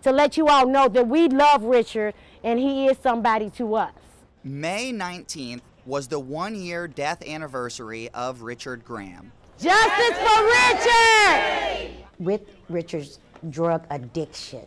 to let you all know that we love Richard and he is somebody to us. May 19th was the 1-year death anniversary of Richard Graham. Justice for Richard! With Richard's drug addiction,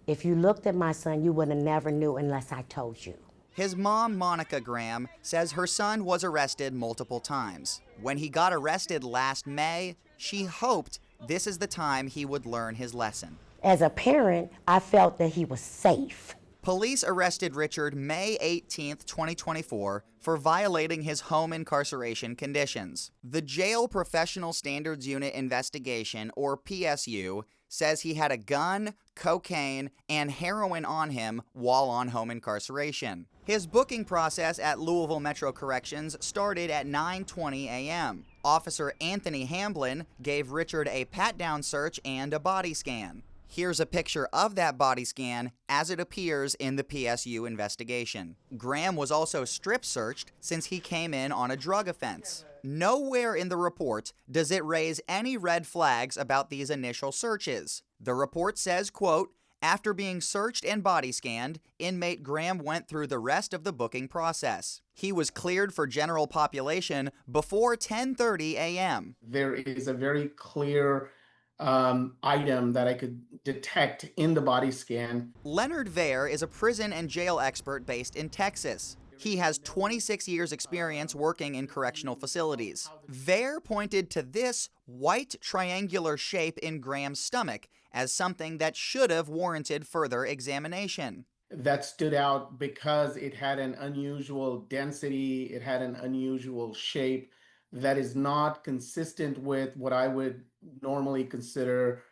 if you looked at my son, you would have never knew unless I told you. His mom, Monica Graham, says her son was arrested multiple times. When he got arrested last May, she hoped this is the time he would learn his lesson. As a parent, I felt that he was safe. Police arrested Richard May 18, 2024, for violating his home incarceration conditions. The Jail Professional Standards Unit investigation, or PSU, says he had a gun, cocaine, and heroin on him while on home incarceration. His booking process at Louisville Metro Corrections started at 9:20 a.m. Officer Anthony Hamblin gave Richard a pat-down search and a body scan. Here's a picture of that body scan as it appears in the PSU investigation. Graham was also strip searched since he came in on a drug offense. Nowhere in the report does it raise any red flags about these initial searches. The report says, quote, "After being searched and body scanned, inmate Graham went through the rest of the booking process. He was cleared for general population before 10:30 a.m. There is a very clear item that I could detect in the body scan. Leonard Vare is a prison and jail expert based in Texas. He has 26 years experience working in correctional facilities. Vare pointed to this white triangular shape in Graham's stomach as something that should have warranted further examination. That stood out because it had an unusual density, it had an unusual shape that is not consistent with what I would normally consider,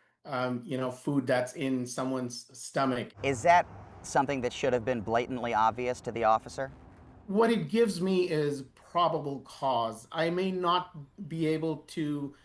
food that's in someone's stomach. Is that something that should have been blatantly obvious to the officer? What it gives me is probable cause. I may not be able to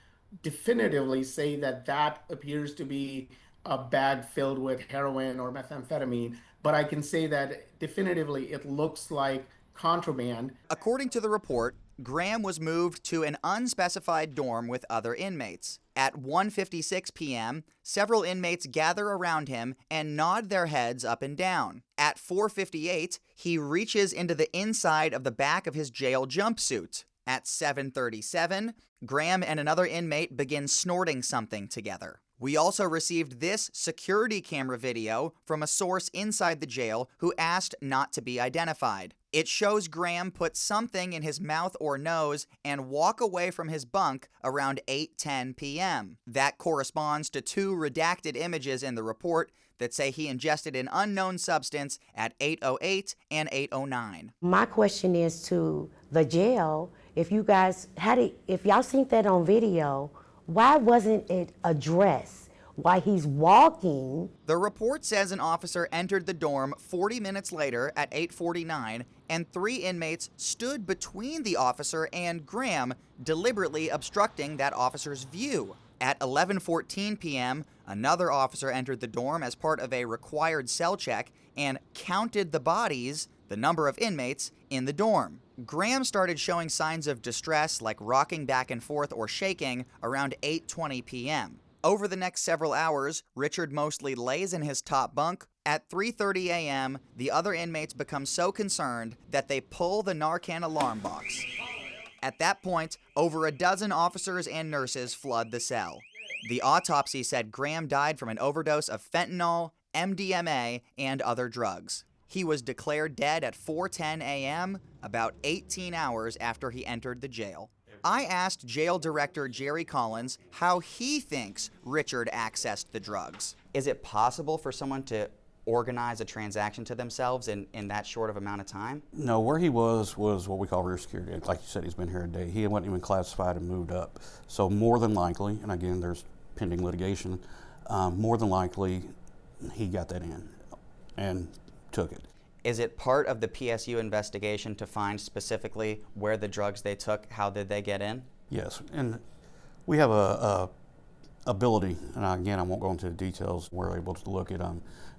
definitively say that that appears to be a bag filled with heroin or methamphetamine, but I can say that definitively it looks like contraband. According to the report, Graham was moved to an unspecified dorm with other inmates. At 1:56 p.m., several inmates gather around him and nod their heads up and down. At 4:58, he reaches into the inside of the back of his jail jumpsuit. At 7:37, Graham and another inmate begin snorting something together. We also received this security camera video from a source inside the jail who asked not to be identified. It shows Graham put something in his mouth or nose and walk away from his bunk around 8:10 p.m. That corresponds to two redacted images in the report that say he ingested an unknown substance at 8:08 and 8:09. My question is to the jail, if y'all seen that on video, why wasn't it addressed why he's walking? The report says an officer entered the dorm 40 minutes later at 8:49, and 3 inmates stood between the officer and Graham, deliberately obstructing that officer's view. At 11:14 p.m., another officer entered the dorm as part of a required cell check and counted the bodies, the number of inmates, in the dorm. Graham started showing signs of distress, like rocking back and forth or shaking, around 8:20 p.m. Over the next several hours, Richard mostly lays in his top bunk. At 3:30 a.m., the other inmates become so concerned that they pull the Narcan alarm box. At that point, over a dozen officers and nurses flood the cell. The autopsy said Graham died from an overdose of fentanyl, MDMA, and other drugs. He was declared dead at 4:10 a.m., about 18 hours after he entered the jail. I asked Jail Director Jerry Collins how he thinks Richard accessed the drugs. Is it possible for someone to organize a transaction to themselves in that short of amount of time? No, where he was what we call rear security. Like you said, he's been here a day. He wasn't even classified and moved up. So more than likely, and again, there's pending litigation, more than likely he got that in and took it. Is it part of the PSU investigation to find specifically where the drugs they took, how did they get in? Yes, and we have a ability, and again, I won't go into the details. We're able to look at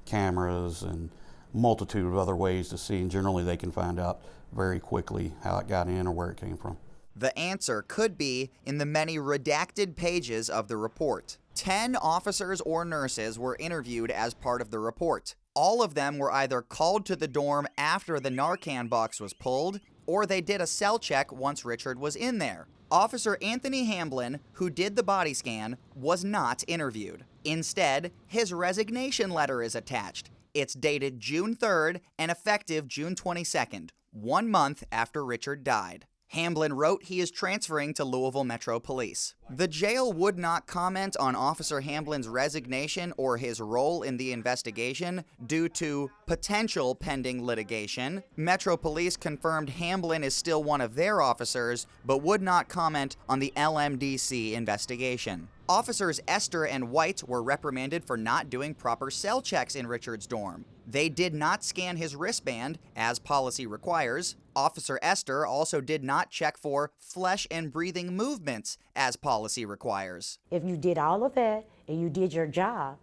cameras and multitude of other ways to see, and generally they can find out very quickly how it got in or where it came from. The answer could be in the many redacted pages of the report. 10 officers or nurses were interviewed as part of the report. All of them were either called to the dorm after the Narcan box was pulled, or they did a cell check once Richard was in there. Officer Anthony Hamblin, who did the body scan, was not interviewed. Instead, his resignation letter is attached. It's dated June 3rd and effective June 22nd, 1 month after Richard died. Hamblin wrote he is transferring to Louisville Metro Police. The jail would not comment on Officer Hamblin's resignation or his role in the investigation due to potential pending litigation. Metro Police confirmed Hamblin is still one of their officers, but would not comment on the LMDC investigation. Officers Esther and White were reprimanded for not doing proper cell checks in Richard's dorm. They did not scan his wristband, as policy requires. Officer Esther also did not check for flesh and breathing movements, as policy requires. If you did all of that and you did your job,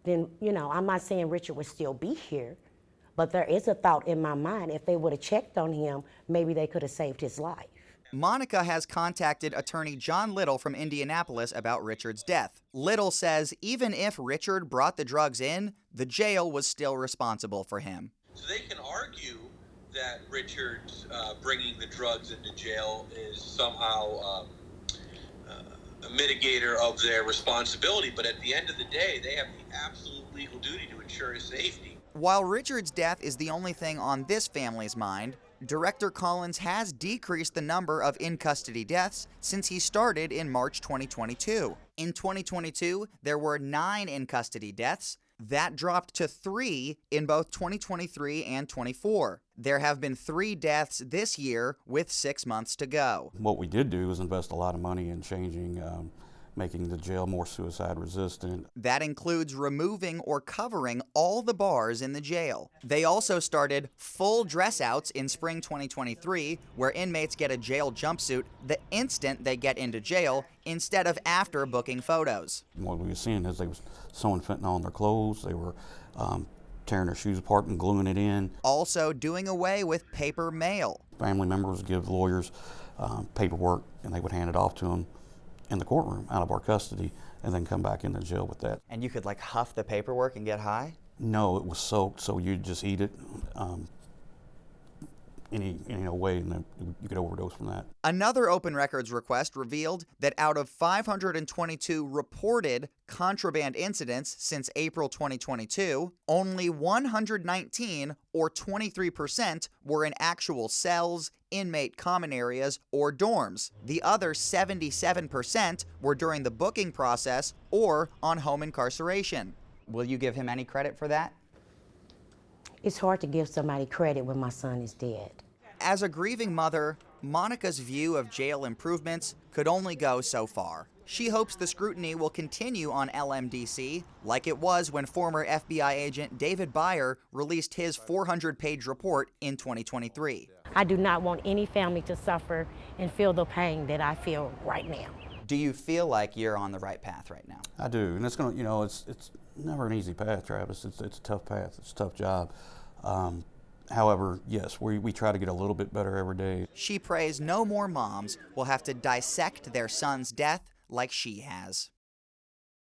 then, I'm not saying Richard would still be here, but there is a thought in my mind, if they would have checked on him, maybe they could have saved his life. Monica has contacted attorney John Little from Indianapolis about Richard's death. Little says even if Richard brought the drugs in, the jail was still responsible for him. So they can argue that Richard's bringing the drugs into jail is somehow a mitigator of their responsibility, but at the end of the day, they have the absolute legal duty to ensure his safety. While Richard's death is the only thing on this family's mind, Director Collins has decreased the number of in-custody deaths since he started in March 2022. In 2022, there were 9 in-custody deaths. That dropped to 3 in both 2023 and 24. There have been 3 deaths this year with 6 months to go. What we did do is invest a lot of money in changing, making the jail more suicide resistant. That includes removing or covering all the bars in the jail. They also started full dress outs in spring 2023, where inmates get a jail jumpsuit the instant they get into jail instead of after booking photos. What we were seeing is they were sewing fentanyl on their clothes, they were tearing their shoes apart and gluing it in. Also doing away with paper mail. Family members would give lawyers paperwork and they would hand it off to them in the courtroom out of our custody and then come back into jail with that. And you could huff the paperwork and get high? No, it was soaked, so you'd just eat it any way, and then you could overdose from that. Another open records request revealed that out of 522 reported contraband incidents since April 2022, only 119, or 23%, were in actual cells, inmate common areas, or dorms. The other 77% were during the booking process or on home incarceration. Will you give him any credit for that? It's hard to give somebody credit when my son is dead. As a grieving mother, Monica's view of jail improvements could only go so far. She hopes the scrutiny will continue on LMDC, like it was when former FBI agent David Byer released his 400-page report in 2023. I do not want any family to suffer and feel the pain that I feel right now. Do you feel like you're on the right path right now? I do, and it's gonna, it's never an easy path, Travis. It's a tough path. It's a tough job. However, yes, we try to get a little bit better every day. She prays no more moms will have to dissect their son's death like she has.